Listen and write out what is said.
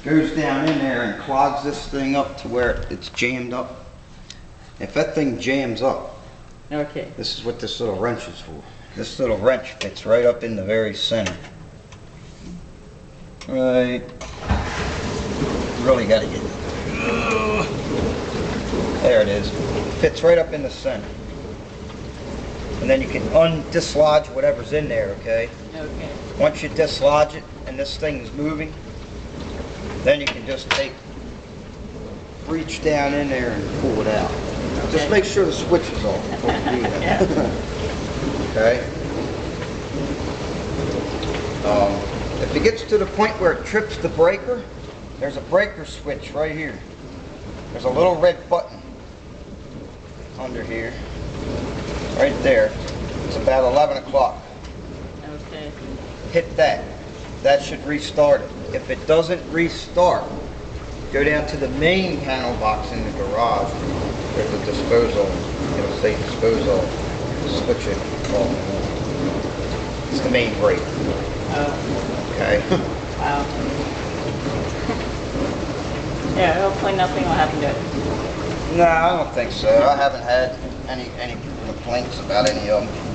goes down in there and clogs this thing up to where it's jammed up. If that thing jams up, Okay. this is what this little wrench is for. This little wrench fits right up in the very center. Right. Really got to get it. There it is. Fits right up in the center. And then you can dislodge whatever's in there, okay? Okay. Once you dislodge it and this thing's moving, then you can just reach down in there and pull it out. Okay. Just make sure the switch is off before you do that. Okay? If it gets to the point where it trips the breaker, there's a breaker switch right here. There's a little red button under here, right there. It's about 11 o'clock. Okay. Hit that. That should restart it. If it doesn't restart, go down to the main panel box in the garage. There's a disposal. It'll say disposal. Switch it off and on. It's the main breaker. Oh. Okay. Wow. Yeah, hopefully nothing will happen to it. No, I don't think so. I haven't had any complaints about any of them.